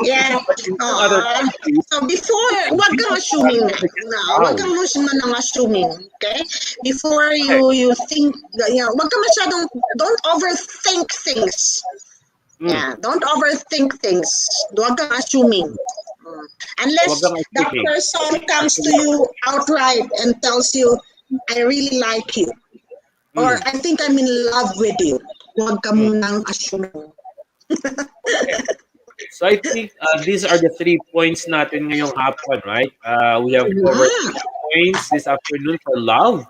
Yeah. But in some other countries, So before, wag kang assuming na. Wag kang nang assuming, okay? Before you think, wag kang masyadong, don't overthink things. Yeah, don't overthink things. Wag kang assuming. Unless Wag kang that assuming. person comes to you outright and tells you, I really like you. Or I think I'm in love with you. Wag ka munang assuming. So I think these are the 3 points natin ngayong hapon, right? We have covered 3 points this afternoon for love.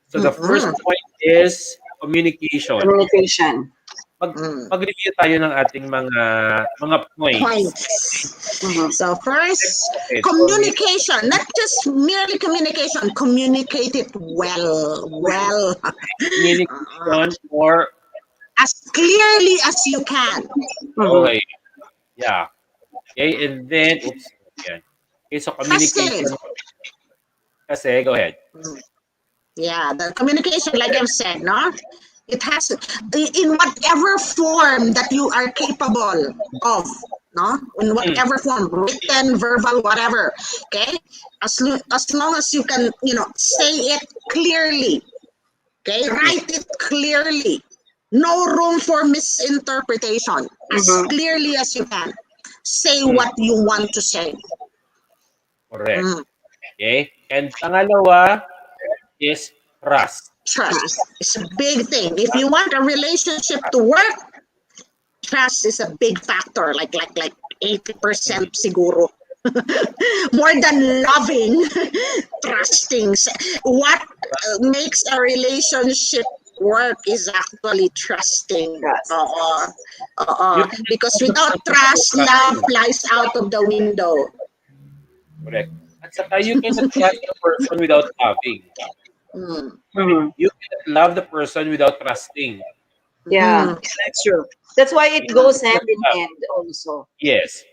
So the first point is communication. Communication. Mag-review tayo ng ating mga points. So first, communication, not just merely communication, communicate it well. Communication or As clearly as you can. okay. Yeah. Okay, and then yan. Okay, so communication. Kasi, go ahead. Yeah, the communication, like I've said, no? It has, in whatever form that you are capable of, no? In whatever form, written, verbal, whatever, okay? As long as you can, say it clearly, okay? Write it clearly. No room for misinterpretation. As clearly as you can. Say what you want to say. Correct. Okay? And pangalawa is trust. Trust is a big thing. If you want a relationship to work, trust is a big factor. Like 80% siguro. More than loving, trusting. What makes a relationship work is actually trusting. Because without trust, love flies out of the window. Correct. At saka you cannot trust the person without loving. You cannot love the person without trusting. Yeah, that's true. That's why it goes hand in hand also. Yes.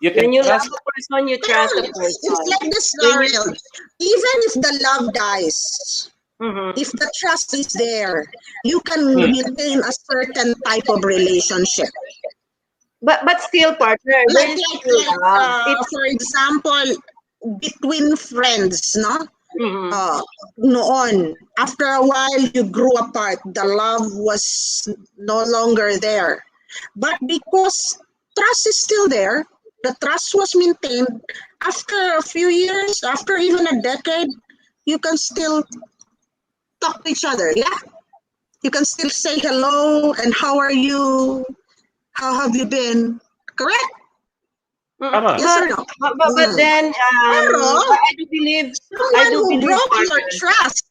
You can When you love trust the person, you trust the person. It's like this scenario. Even if the love dies, if the trust is there, you can maintain a certain type of relationship. But still, partner, there is still love. For example, between friends, no? Noon, after a while, you grew apart. The love was no longer there. But because trust is still there, the trust was maintained. After a few years, after even a decade, you can still talk to each other, yeah? You can still say hello and how are you? How have you been? Correct? Yes or no? But then, I do believe someone who broke your trust.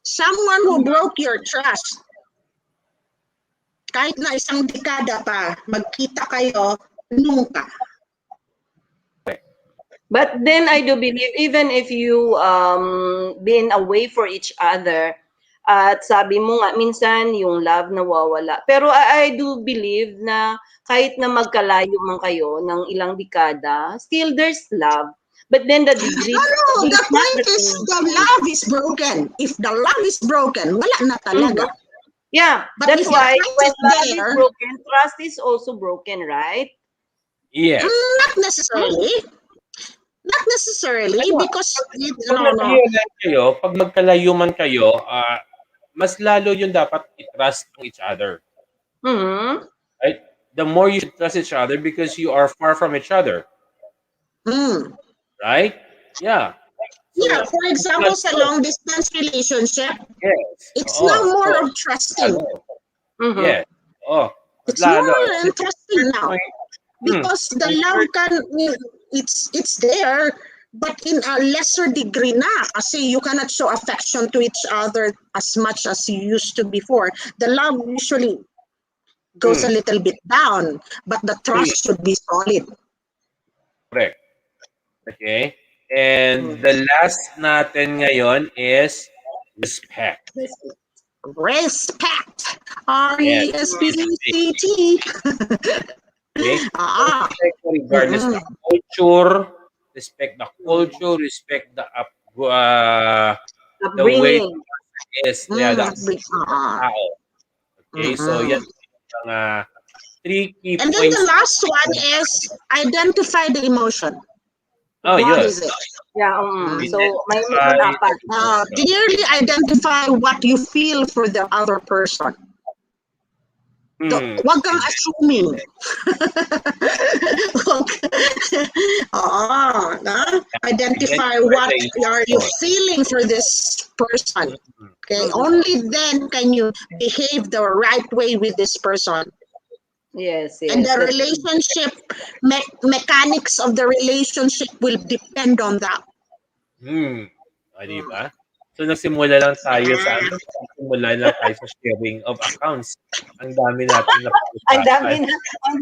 Someone who broke your trust. Kahit na isang dekada pa, magkita kayo, nunca. But then I do believe even if you been away for each other, at sabi mo nga minsan yung love nawawala. Pero I do believe na kahit na magkalayo man kayo ng ilang dekada, still there's love. But then the degree the point is the love is broken. If the love is broken, wala na talaga. Yeah, but that's why when love is there, broken, trust is also broken, right? Yes. Not necessarily. Not necessarily because pag magkalayo man kayo, mas lalo yung dapat i-trust each other. Right? The more you should trust each other because you are far from each other. Right? Yeah. Yeah, for example, sa long distance relationship, it's now more of trusting. Yes. It's more interesting now. Because the love it's there, but in a lesser degree na. Kasi you cannot show affection to each other as much as you used to before. The love usually goes a little bit down, but the trust should be solid. Correct. Okay. And the last natin ngayon is Respect. Respect. Yes. R-E-S-P-E-C-T. Okay? Ah. Respect regardless the culture, respect the Mm. culture, respect the way Upbringing. is, yeah, the Ah. tao. Okay? So, yan ang 3 key And then the points. last one is identify the emotion. Oh, What yes. is it? Yeah, so may apat. Clearly identify what you feel for the other person. Huwag kang assuming. Identify what are you feeling for this person. Okay, only then can you behave the right way with this person. Yes, And yes. the relationship, mechanics of the relationship will depend on that. Di ba? So, nagsimula lang tayo sa sharing of accounts. Ang dami natin na Ang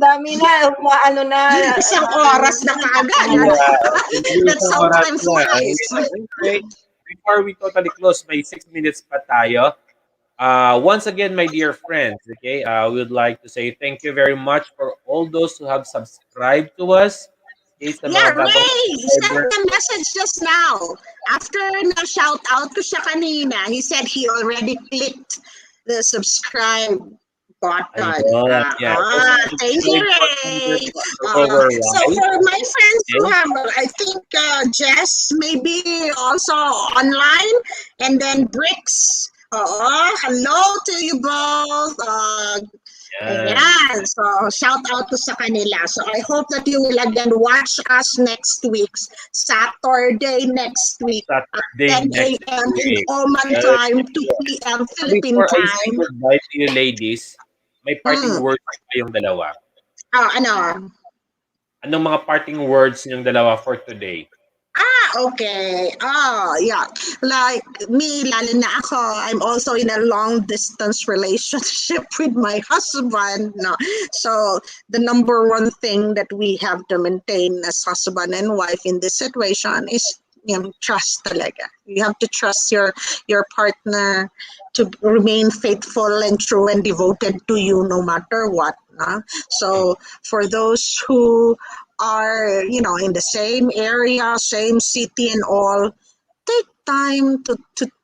dami na, ano na. Isang oras na kaagad. That sometimes flies. Okay. Before we totally close, may 6 minutes pa tayo. Once again, my dear friends, okay, we would like to say thank you very much for all those who have subscribed to us. Okay, Yeah, Ray sent a message just now. After na shout out ko siya kanina, he said he already clicked the subscribe button. Thank you, Ray. So for my friends who have, I think Jess may be also online, and then Bricks. Hello to you both. Ayan. So, shout out to sa kanila. So, I hope that you will again watch us next week, Saturday next week, at 10 a.m. in Oman time, 2 p.m. Philippine time. Before I say goodbye to you ladies, may parting words kayong dalawa. Ano? Anong mga parting words niyong dalawa for today? Okay. Yeah. Like me, lalo na ako, I'm also in a long distance relationship with my husband. No? So the number one thing that we have to maintain as husband and wife in this situation is trust talaga. You have to trust your partner to remain faithful and true and devoted to you no matter what. No? So for those who are in the same area, same city and all, take time to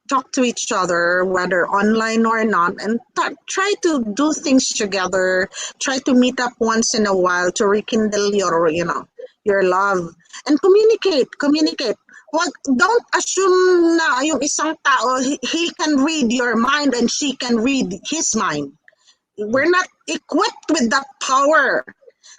talk to each other, whether online or not, and try to do things together. Try to meet up once in a while to rekindle your love and communicate. Don't assume na yung isang tao he can read your mind and she can read his mind. We're not equipped with that power.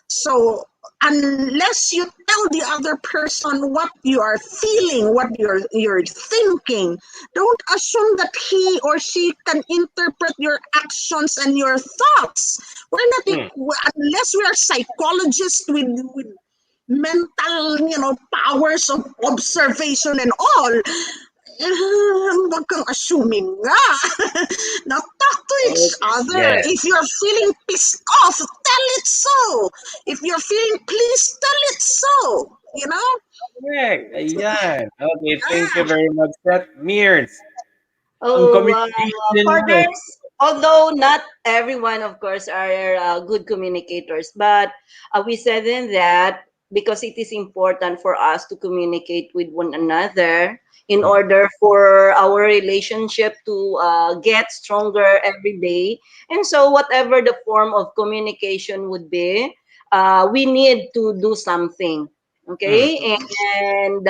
So unless you tell the other person what you are feeling, what you're thinking, don't assume that he or she can interpret your actions and your thoughts. We're not unless we are psychologists with mental powers of observation and all. Wag kang assuming nga. Now talk to each other. Yes. If you're feeling pissed off, tell it so. If you're feeling pleased, tell it so. Correct. Ayan. Okay, thank you very much, Seth. Mears. Partners, although not everyone, of course, are good communicators, but we said in that because it is important for us to communicate with one another in order for our relationship to get stronger every day. And so whatever the form of communication would be, we need to do something. Okay, and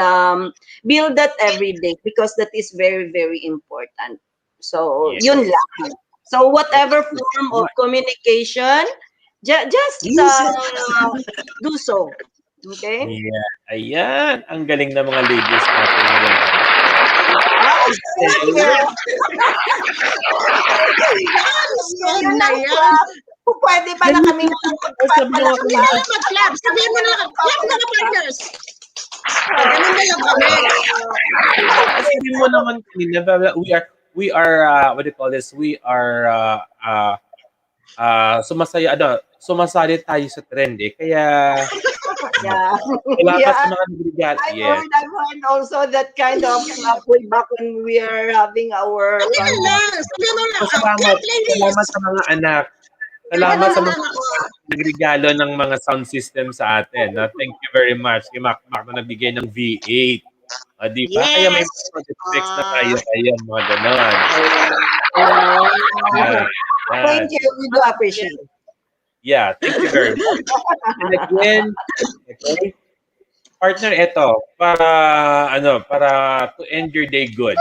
build that every day because that is very, very important. So, yun lang. So, whatever form of communication, just do so. Okay? Yeah. Ayan. Ang galing ng mga ladies natin ngayon. Yun lang po. Pwede ba na kami mag-clap? Sabihin mo na lang, clap na partners. Ganun na lang kami. Sabihin mo naman kanina, we are what do you call this? We are sumasali tayo sa trend eh. Kaya Yeah. Salamat Yeah. sa mga nagregalo. Yes. I've heard also that kind of way back when we are having our Sabi mo na, Salamat. please. Salamat sa mga anak. Salamat sa mga nagregalo ng mga sound system sa atin. No? Thank you very much. Kay Mac na nagbigay ng V8. Di ba? Kaya may Yes. mga sound effects na tayo. Ayan, mga ganon. Yan. Thank you. We do appreciate it. Yeah, thank you very much. And again, okay, partner, ito, para to end your day good.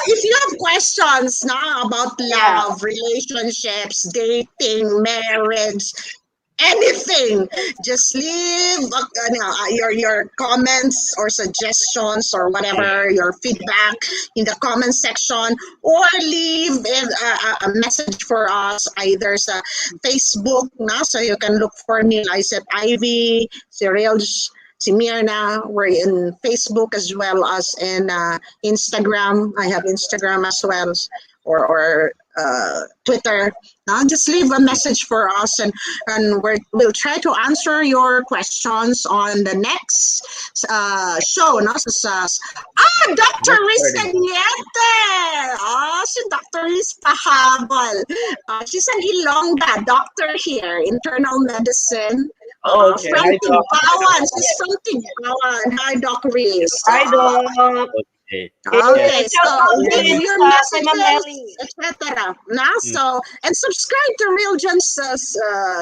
If you have questions about love, relationships, dating, marriage, anything, just leave your comments or suggestions or whatever, your feedback in the comment section, or leave a message for us either sa Facebook, so you can look for me, Lysette Ivy, Cyril, si Mirna. We're in Facebook as well as in Instagram. I have Instagram as well, or Twitter. Just leave a message for us, and we'll try to answer your questions on the next show. Dr. Riz Cañete! Si Dr. Riz Pahabol. She's an Ilongga doctor here, internal medicine. Okay. From Hi, Doc. Tigbawan. She's from Tigbawan. Hi, Doc Riz. Hi, Doc. Okay. Okay, Yes, so leave your Ma'am messages, Ellie. etc. So, and subscribe to Real John's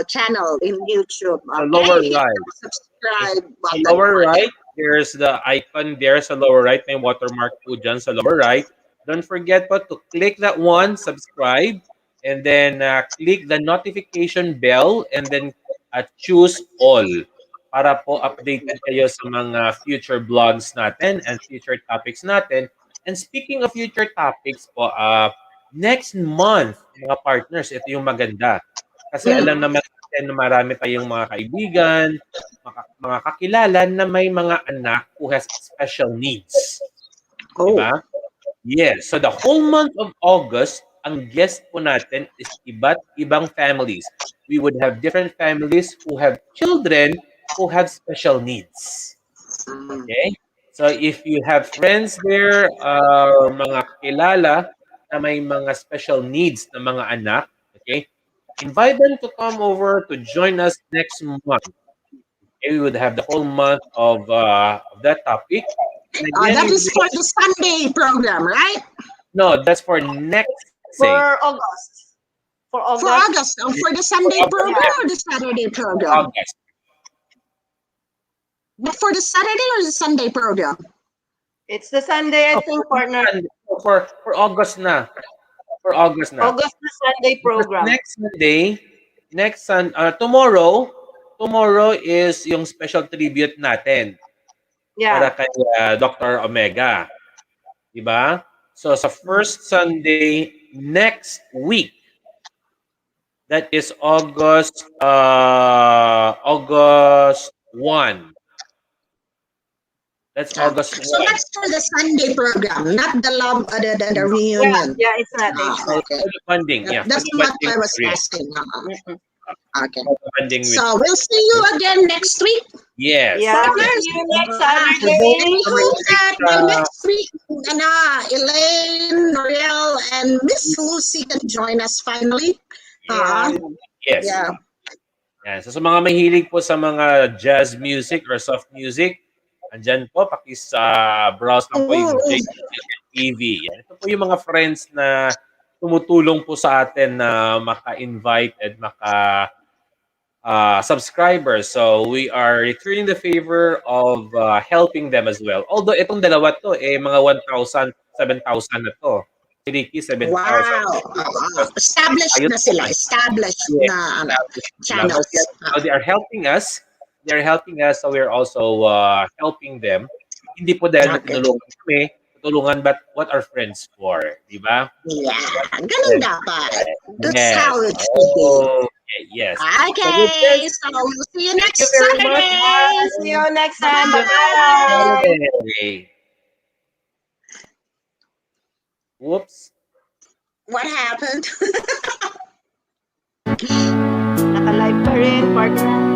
channel in YouTube. Sa lower Hit right. the subscribe Sa button. lower right, there's the icon there sa lower right. May watermark po dyan sa lower right. Don't forget po to click that one, subscribe, and then click the notification bell, and then choose all para po updated kayo sa mga future vlogs natin and future topics natin. And speaking of future topics po, next month, mga partners, ito yung maganda. Kasi alam naman natin na marami tayong mga kaibigan, mga kakilala na may mga anak who has special needs. Diba? Yes. So the whole month of August, ang guest po natin is iba't ibang families. We would have different families who have children who have special needs. Okay? So if you have friends there, mga kilala na may mga special needs na mga anak, okay? Invite them to come over to join us next month. Okay? We would have the whole month of that topic. And again, That is for the Sunday program, right? no, that's for next For August. For August. For August, for the Sunday For August, program yeah. or the Saturday program? August. But for the Saturday or the Sunday program? It's the Sunday, I think, partner. For August na. For August na. August the Sunday program. Next Sunday, tomorrow is yung special tribute natin para Yeah. kay Dr. Omega. Diba? So sa first Sunday next week, that is August 1. That's August 1. So that's for the Sunday program, not the love, the reunion. Yeah, it's not. Okay. For the funding, yeah. That's for the what funding I was trip. asking. Okay. For the funding with- So we'll see you again next week. yes. Yeah. Partners. See you next I Saturday. hope that by next week, Elaine, Noriel, and Miss Lucy can join us finally. Yeah. Yes. Yeah. Yan. So sa mga mahilig po sa mga jazz music or soft music, andyan po, browse lang po yung TV. Yan. Ito po yung mga friends na tumutulong po sa atin na maka-invite at subscribers. So we are returning the favor of helping them as well. Although itong dalawa to, mga 1,000, 7,000 na to. Si Ricky, 7,000. Wow. Established na sila. Established na channels. So they are helping us. They're helping us, so we're also helping them. Hindi po dahil natulungan kami, but what are friends for? Di ba? Yeah. Ganun dapat. That's how it should be. Okay, yes. Okay. So we'll see you next Thank you very much. Saturday. See you next time. Bye. Bye. Okay. Whoops. What happened? Naka-live pa rin, partner.